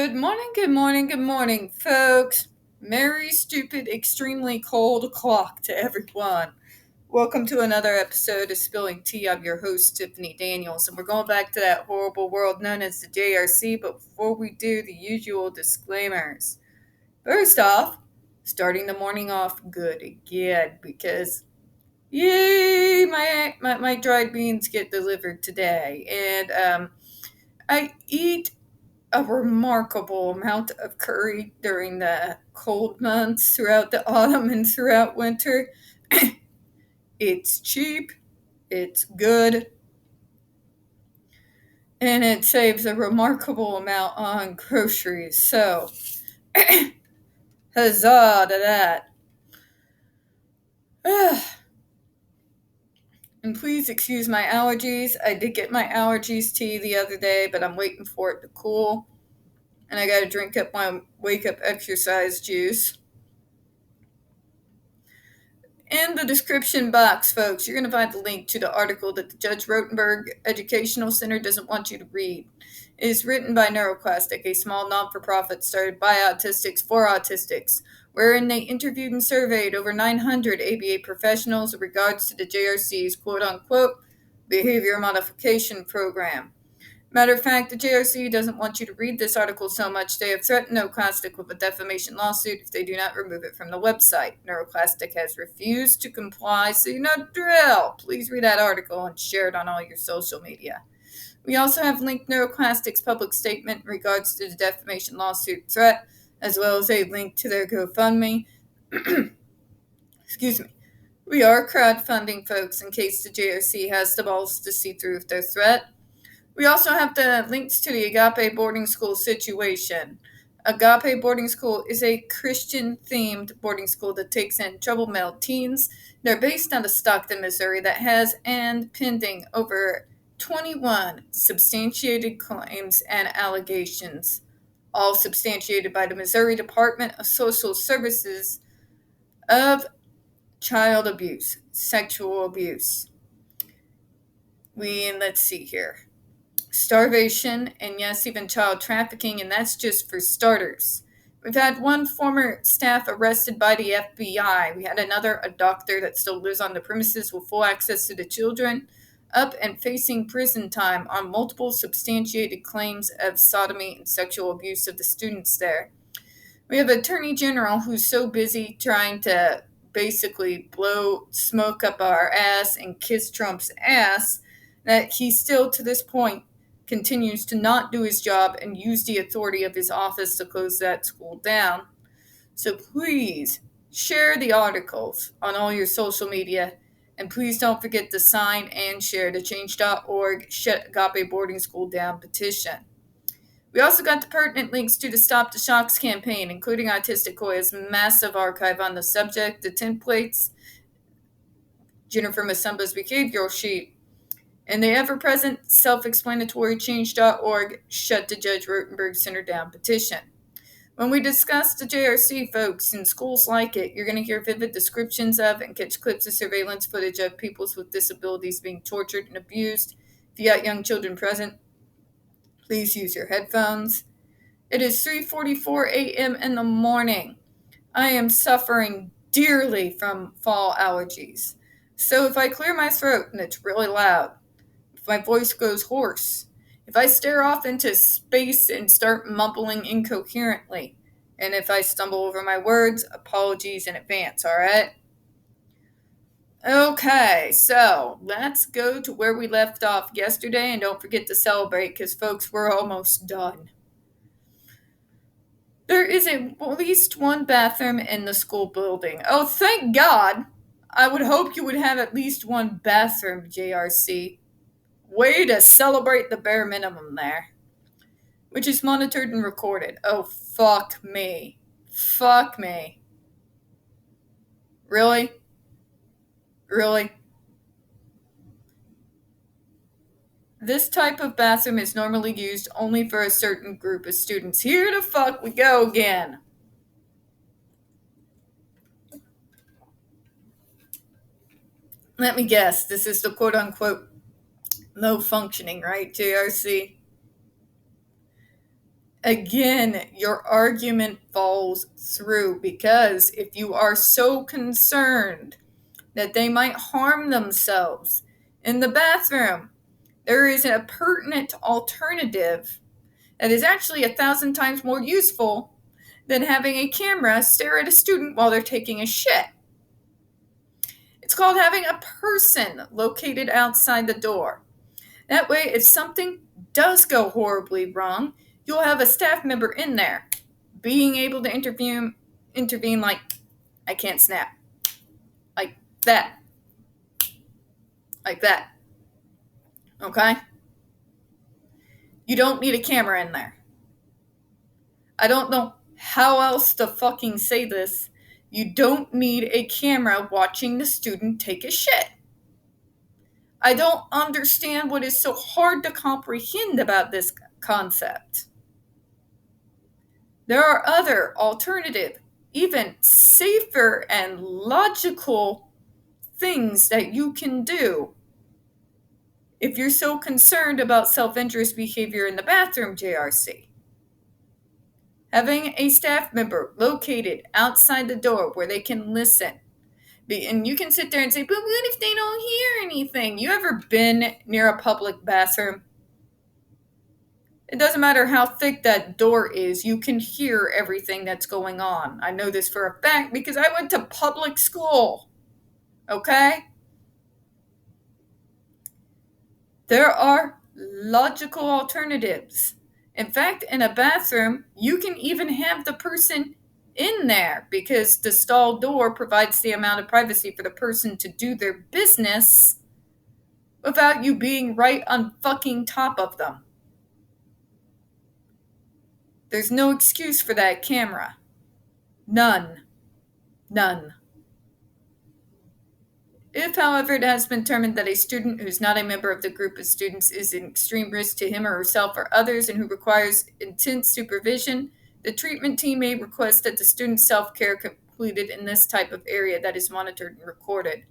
Good morning, folks. Merry, stupid, extremely cold clock to everyone. Welcome to another episode of Spilling Tea. I'm your host, Tiffany Daniels, and we're going back to that horrible world known as the JRC, but before we do, the usual disclaimers. First off, starting the morning off good again, because yay, my dried beans get delivered today, and I eat a remarkable amount of curry during the cold months throughout the autumn and throughout winter. It's cheap, it's good, and it saves a remarkable amount on groceries. So, huzzah to that. And please excuse my allergies. I did get my allergies tea the other day, but I'm waiting for it to cool. And I gotta drink up my wake up exercise juice. In the description box, folks, you're going to find the link to the article that the Judge Rotenberg Educational Center doesn't want you to read. It is written by NeuroClastic, a small non-for-profit started by autistics for autistics, wherein they interviewed and surveyed over 900 ABA professionals in regards to the JRC's quote-unquote behavior modification program. Matter of fact, the JRC doesn't want you to read this article so much they have threatened NeuroClastic with a defamation lawsuit if they do not remove it from the website. NeuroClastic has refused to comply, so you know the drill. Please read that article and share it on all your social media. We also have linked NeuroClastic's public statement in regards to the defamation lawsuit threat, as well as a link to their GoFundMe. Excuse me. We are crowdfunding, folks, in case the JRC has the balls to see through with their threat. We also have the links to the Agape boarding school situation. Agape boarding school is a Christian-themed boarding school that takes in troubled teens. They're based out of Stockton, Missouri, that has and pending over 21 substantiated claims and allegations, all substantiated by the Missouri Department of Social Services of child abuse, sexual abuse. Let's see here. Starvation, and yes, even child trafficking, and that's just for starters. We've had one former staff arrested by the FBI. We had a doctor that still lives on the premises with full access to the children, up and facing prison time on multiple substantiated claims of sodomy and sexual abuse of the students there. We have an attorney general who's so busy trying to basically blow smoke up our ass and kiss Trump's ass that he still, to this point, continues to not do his job and use the authority of his office to close that school down. So please share the articles on all your social media, and please don't forget to sign and share the change.org Shut Agape Boarding School Down petition. We also got the pertinent links to the Stop the Shocks campaign, including Autistic Hoya's massive archive on the subject, the templates, Jennifer Masumba's behavioral sheet, and the ever-present self-explanatory change.org Shut the Judge Rotenberg Center Down petition. When we discuss the JRC, folks, in schools like it, you're going to hear vivid descriptions of and catch clips of surveillance footage of peoples with disabilities being tortured and abused. If you got young children present, please use your headphones. It is 3:44 a.m. in the morning. I am suffering dearly from fall allergies. So if I clear my throat and it's really loud, my voice goes hoarse, if I stare off into space and start mumbling incoherently, and if I stumble over my words, apologies in advance, alright? Okay, so let's go to where we left off yesterday, and don't forget to celebrate, because folks, we're almost done. There is at least one bathroom in the school building. Oh, thank God! I would hope you would have at least one bathroom, JRC. Way to celebrate the bare minimum there. Which is monitored and recorded. Oh, fuck me. Fuck me. Really? Really? This type of bathroom is normally used only for a certain group of students. Here the fuck we go again. Let me guess. This is the quote-unquote low functioning, right, JRC? Again, your argument falls through, because if you are so concerned that they might harm themselves in the bathroom, there is a pertinent alternative that is actually 1,000 times more useful than having a camera stare at a student while they're taking a shit. It's called having a person located outside the door. That way, if something does go horribly wrong, you'll have a staff member in there being able to intervene like, I can't snap. Like that. Like that. Okay? You don't need a camera in there. I don't know how else to fucking say this. You don't need a camera watching the student take a shit. I don't understand what is so hard to comprehend about this concept. There are other alternative, even safer and logical things that you can do if you're so concerned about self-injurious behavior in the bathroom, JRC. Having a staff member located outside the door where they can listen. And you can sit there and say, but what if they don't hear anything? You ever been near a public bathroom? It doesn't matter how thick that door is, you can hear everything that's going on. I know this for a fact because I went to public school. Okay? There are logical alternatives. In fact, in a bathroom, you can even have the person in there because the stall door provides the amount of privacy for the person to do their business without you being right on fucking top of them. There's no excuse for that camera. None. If, however, it has been determined that a student who is not a member of the group of students is an extreme risk to him or herself or others and who requires intense supervision, the treatment team may request that the student's self-care completed in this type of area that is monitored and recorded.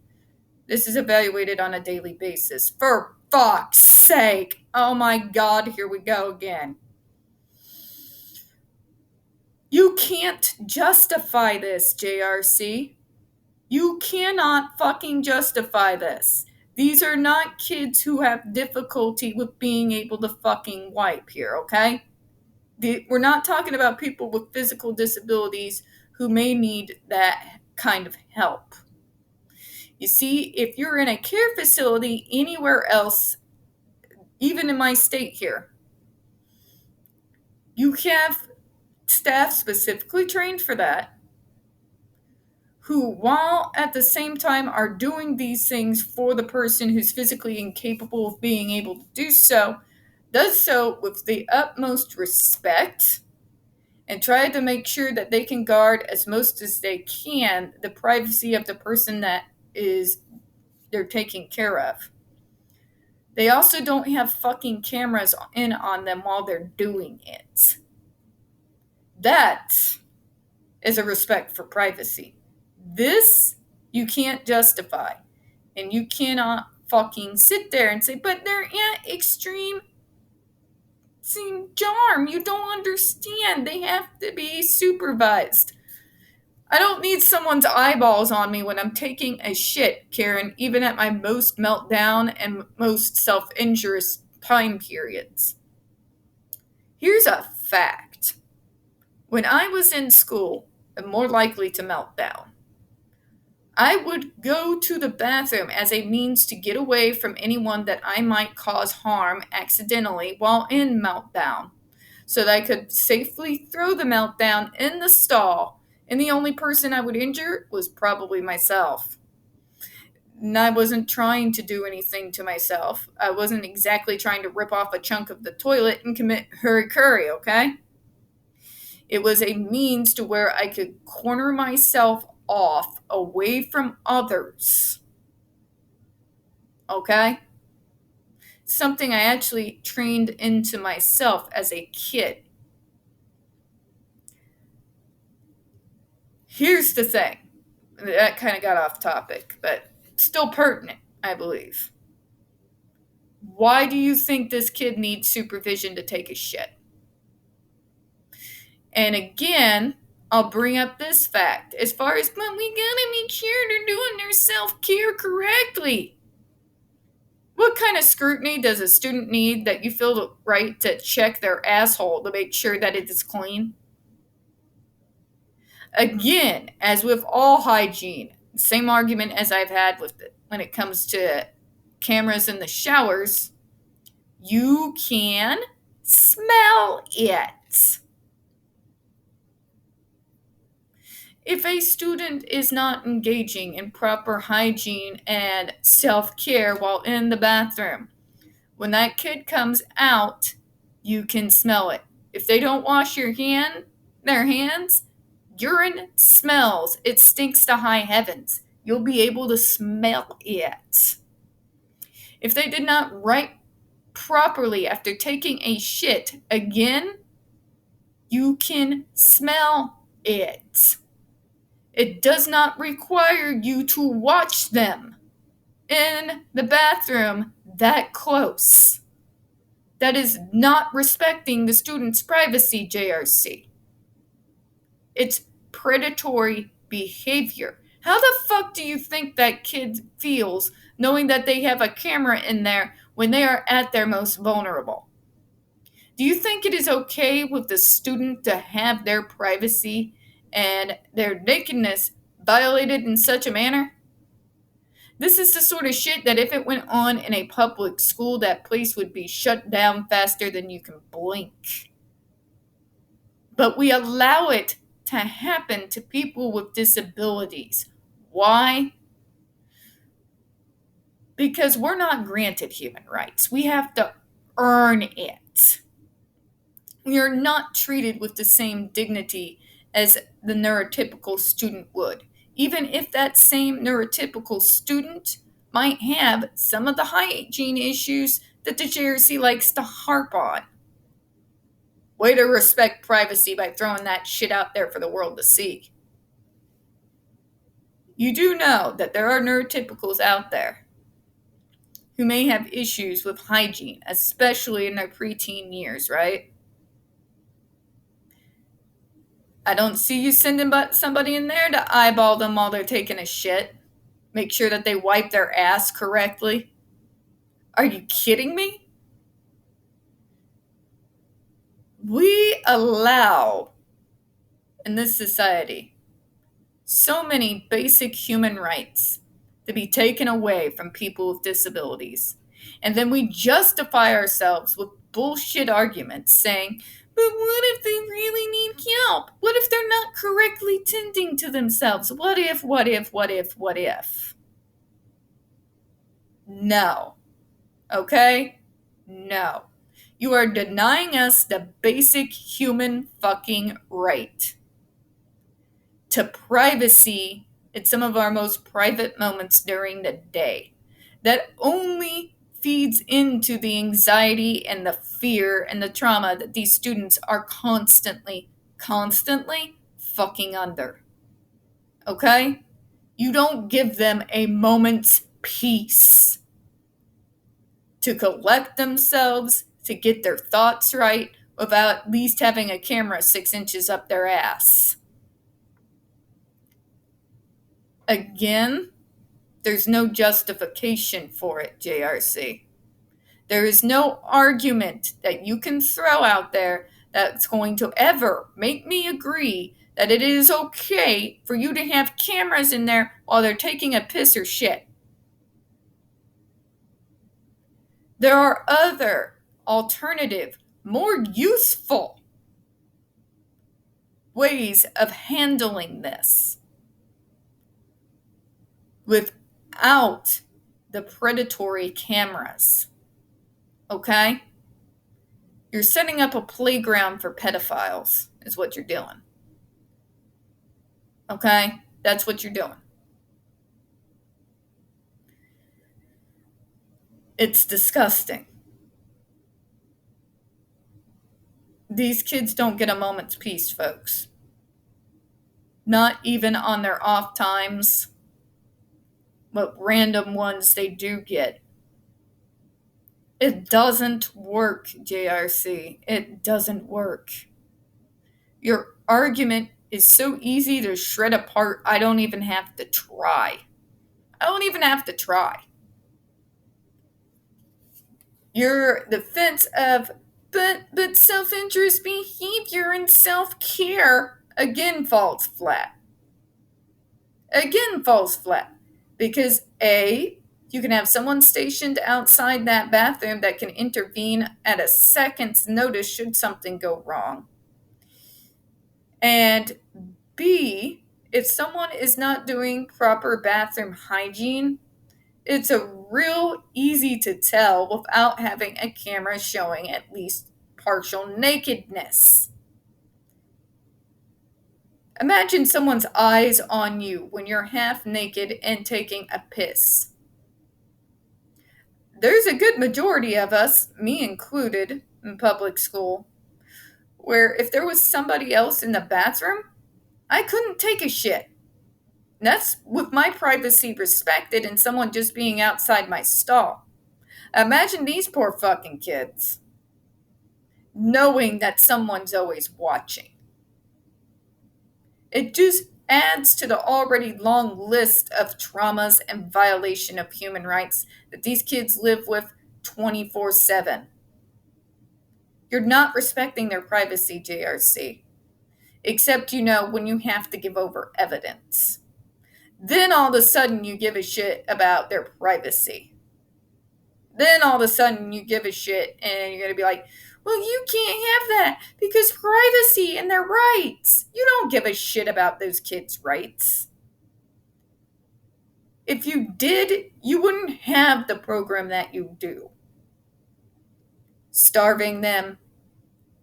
This is evaluated on a daily basis. For fuck's sake! Oh my God, here we go again. You can't justify this, JRC. You cannot fucking justify this. These are not kids who have difficulty with being able to fucking wipe here, okay? We're not talking about people with physical disabilities who may need that kind of help. You see, if you're in a care facility anywhere else, even in my state here, you have staff specifically trained for that, who, while at the same time are doing these things for the person who's physically incapable of being able to do so, does so with the utmost respect and try to make sure that they can guard as most as they can the privacy of the person that they're taking care of. They also don't have fucking cameras in on them while they're doing it. That is a respect for privacy. This you can't justify. And you cannot fucking sit there and say, but they're at extreme charm. You don't understand. They have to be supervised. I don't need someone's eyeballs on me when I'm taking a shit, Karen, even at my most meltdown and most self-injurious time periods. Here's a fact. When I was in school and more likely to melt down, I would go to the bathroom as a means to get away from anyone that I might cause harm accidentally while in meltdown, so that I could safely throw the meltdown in the stall, and the only person I would injure was probably myself. And I wasn't trying to do anything to myself. I wasn't exactly trying to rip off a chunk of the toilet and commit hurry-curry, okay? It was a means to where I could corner myself off away from others. Okay? Something I actually trained into myself as a kid. Here's the thing. That kind of got off topic, but still pertinent, I believe. Why do you think this kid needs supervision to take a shit? And again, I'll bring up this fact as far as, but we gotta make sure they're doing their self-care correctly. What kind of scrutiny does a student need that you feel the right to check their asshole to make sure that it is clean? Again, as with all hygiene, same argument as I've had with it when it comes to cameras in the showers, you can smell it. If a student is not engaging in proper hygiene and self-care while in the bathroom, when that kid comes out, you can smell it. If they don't wash their hands, urine smells. It stinks to high heavens. You'll be able to smell it. If they did not wipe properly after taking a shit, again, you can smell it. It does not require you to watch them in the bathroom that close. That is not respecting the student's privacy, JRC. It's predatory behavior. How the fuck do you think that kid feels knowing that they have a camera in there when they are at their most vulnerable? Do you think it is okay with the student to have their privacy and their nakedness violated in such a manner? This is the sort of shit that if it went on in a public school, that place would be shut down faster than you can blink. But we allow it to happen to people with disabilities. Why? Because we're not granted human rights. We have to earn it. We are not treated with the same dignity as the neurotypical student would, even if that same neurotypical student might have some of the hygiene issues that the JRC likes to harp on. Way to respect privacy by throwing that shit out there for the world to see. You do know that there are neurotypicals out there who may have issues with hygiene, especially in their preteen years, right? I don't see you sending somebody in there to eyeball them while they're taking a shit. Make sure that they wipe their ass correctly. Are you kidding me? We allow, in this society, so many basic human rights to be taken away from people with disabilities. And then we justify ourselves with bullshit arguments saying, but what if they really need help? What if they're not correctly tending to themselves? What if? No. Okay? No. You are denying us the basic human fucking right to privacy at some of our most private moments during the day. That only feeds into the anxiety and the fear and the trauma that these students are constantly fucking under. Okay? You don't give them a moment's peace to collect themselves, to get their thoughts right, without at least having a camera 6 inches up their ass. Again, there's no justification for it, JRC. There is no argument that you can throw out there that's going to ever make me agree that it is okay for you to have cameras in there while they're taking a piss or shit. There are other alternative, more useful ways of handling this without the predatory cameras. Okay? You're setting up a playground for pedophiles, is what you're doing. Okay? That's what you're doing. It's disgusting. These kids don't get a moment's peace, folks. Not even on their off times. What random ones they do get. It doesn't work, JRC. It doesn't work. Your argument is so easy to shred apart, I don't even have to try. Your defense of, but self-interest behavior and self-care again falls flat. Because A, you can have someone stationed outside that bathroom that can intervene at a second's notice should something go wrong. And B, if someone is not doing proper bathroom hygiene, it's a real easy to tell without having a camera showing at least partial nakedness. Imagine someone's eyes on you when you're half naked and taking a piss. There's a good majority of us, me included, in public school, where if there was somebody else in the bathroom, I couldn't take a shit. And that's with my privacy respected and someone just being outside my stall. Imagine these poor fucking kids, knowing that someone's always watching. It just adds to the already long list of traumas and violation of human rights that these kids live with 24/7. You're not respecting their privacy, JRC. Except, when you have to give over evidence. Then all of a sudden you give a shit about their privacy. Then all of a sudden you give a shit and you're going to be like, well, you can't have that because privacy and their rights. You don't give a shit about those kids' rights. If you did, you wouldn't have the program that you do. Starving them,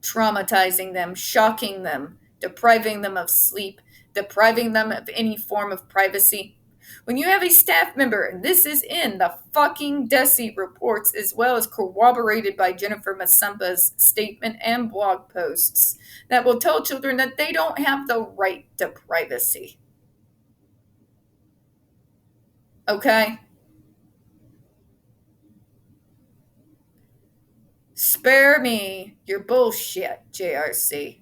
traumatizing them, shocking them, depriving them of sleep, depriving them of any form of privacy. When you have a staff member, and this is in the fucking DESE reports as well as corroborated by Jennifer Masampa's statement and blog posts, that will tell children that they don't have the right to privacy. Okay? Spare me your bullshit, JRC.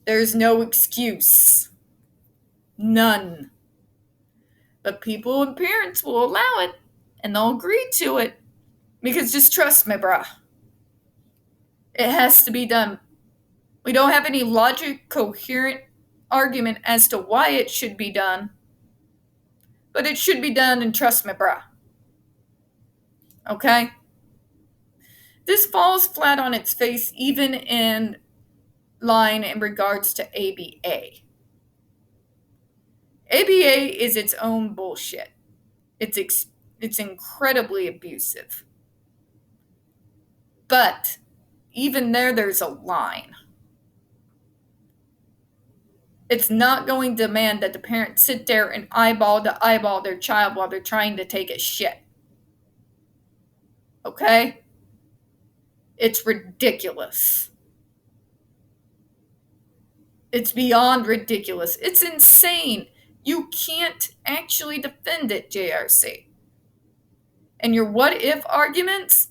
There's no excuse. None. But people and parents will allow it, and they'll agree to it. Because just trust me, bruh. It has to be done. We don't have any logic, coherent argument as to why it should be done. But it should be done, and trust me, bruh. Okay? This falls flat on its face, even in line in regards to ABA. ABA is its own bullshit. It's incredibly abusive. But even there's a line. It's not going to demand that the parents sit there and eyeball to eyeball their child while they're trying to take a shit. Okay? It's ridiculous. It's beyond ridiculous. It's insane. You can't actually defend it, JRC. And your what if arguments?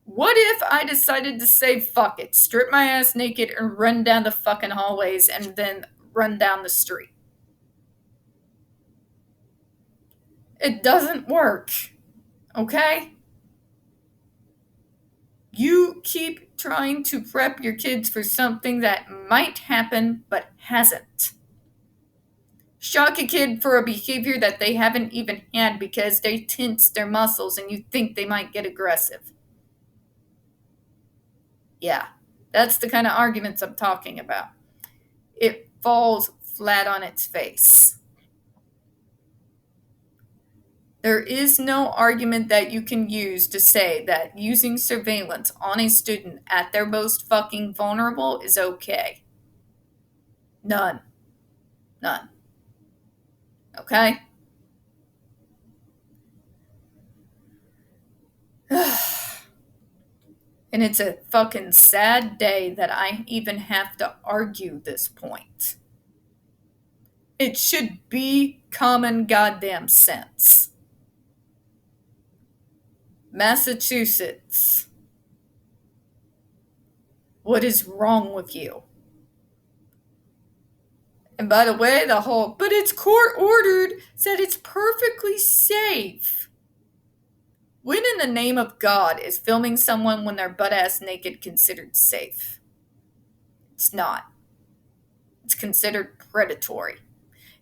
What if I decided to say fuck it, strip my ass naked and run down the fucking hallways and then run down the street? It doesn't work. Okay? You keep trying to prep your kids for something that might happen but hasn't. Shock a kid for a behavior that they haven't even had because they tense their muscles and you think they might get aggressive. Yeah, that's the kind of arguments I'm talking about. It falls flat on its face. There is no argument that you can use to say that using surveillance on a student at their most fucking vulnerable is okay. None. Okay? And it's a fucking sad day that I even have to argue this point. It should be common goddamn sense. Massachusetts. What is wrong with you? And by the way, but it's court ordered, said it's perfectly safe. When in the name of God is filming someone when they're butt-ass naked considered safe? It's not. It's considered predatory.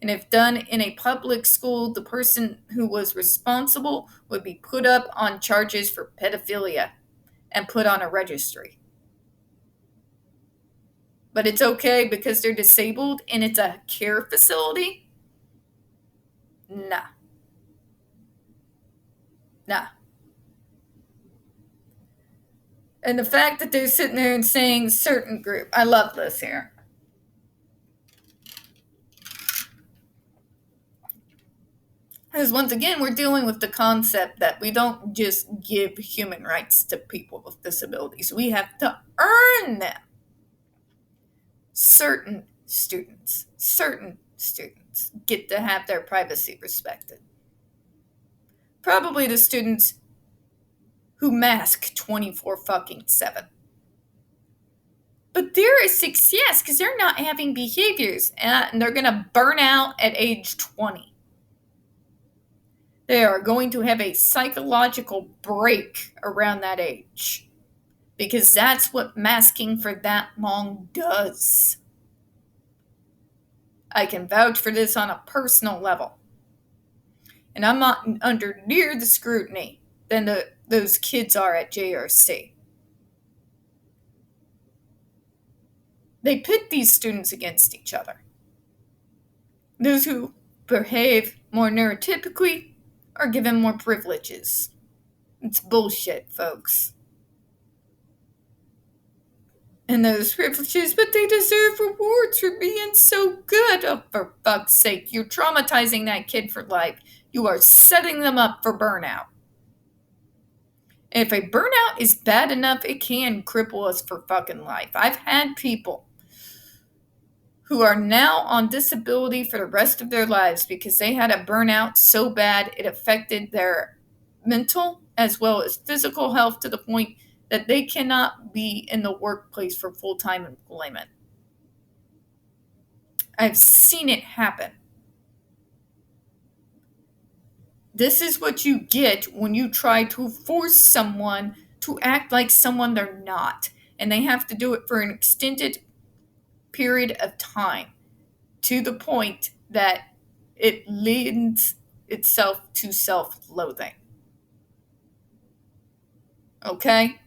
And if done in a public school, the person who was responsible would be put up on charges for pedophilia and put on a registry. But it's okay because they're disabled and it's a care facility? Nah. And the fact that they're sitting there and saying certain group, I love this here. Because once again, we're dealing with the concept that we don't just give human rights to people with disabilities. We have to earn them. Certain students get to have their privacy respected. Probably the students who mask 24-7. But they're a success because they're not having behaviors and they're going to burn out at age 20. They are going to have a psychological break around that age because that's what masking for that long does. I can vouch for this on a personal level. And I'm not under near the scrutiny than those kids are at JRC. They pit these students against each other. Those who behave more neurotypically are given more privileges. It's bullshit, folks. And those privileges, but they deserve rewards for being so good. Oh, for fuck's sake, you're traumatizing that kid for life. You are setting them up for burnout. And if a burnout is bad enough, it can cripple us for fucking life. I've had people who are now on disability for the rest of their lives because they had a burnout so bad it affected their mental as well as physical health to the point that they cannot be in the workplace for full-time employment. I've seen it happen. This is what you get when you try to force someone to act like someone they're not. And they have to do it for an extended period of time to the point that it lends itself to self-loathing. Okay?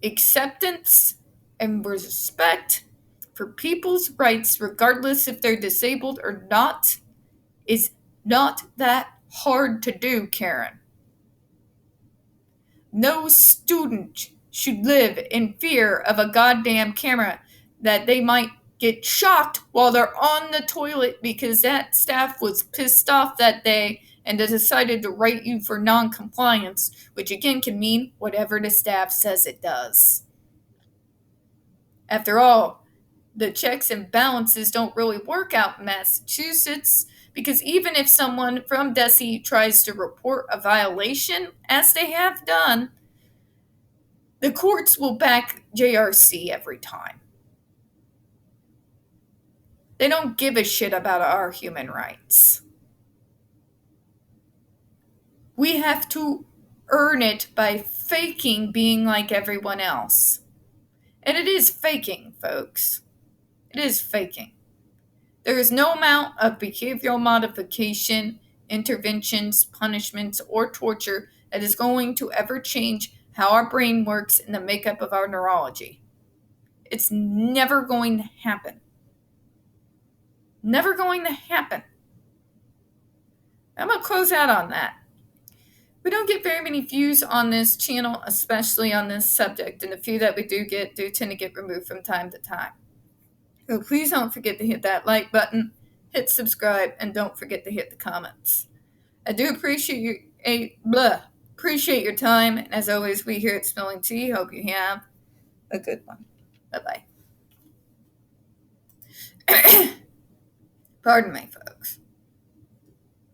Acceptance and respect for people's rights, regardless if they're disabled or not, is not that hard to do, Karen. No student should live in fear of a goddamn camera that they might get shocked while they're on the toilet because that staff was pissed off that day and they decided to write you for non-compliance, which again can mean whatever the staff says it does. After all, the checks and balances don't really work out in Massachusetts because even if someone from DESE tries to report a violation, as they have done, the courts will back JRC every time. They don't give a shit about our human rights. We have to earn it by faking being like everyone else. And it is faking, folks. It is faking. There is no amount of behavioral modification, interventions, punishments, or torture that is going to ever change how our brain works and the makeup of our neurology. It's never going to happen. Never going to happen. I'm going to close out on that. We don't get very many views on this channel, especially on this subject, and the few that we do tend to get removed from time to time. So please don't forget to hit that like button, hit subscribe, and don't forget to hit the comments. I do appreciate your time, and as always, we here at Spilling Tea hope you have a good one. Bye-bye. Pardon me, folks.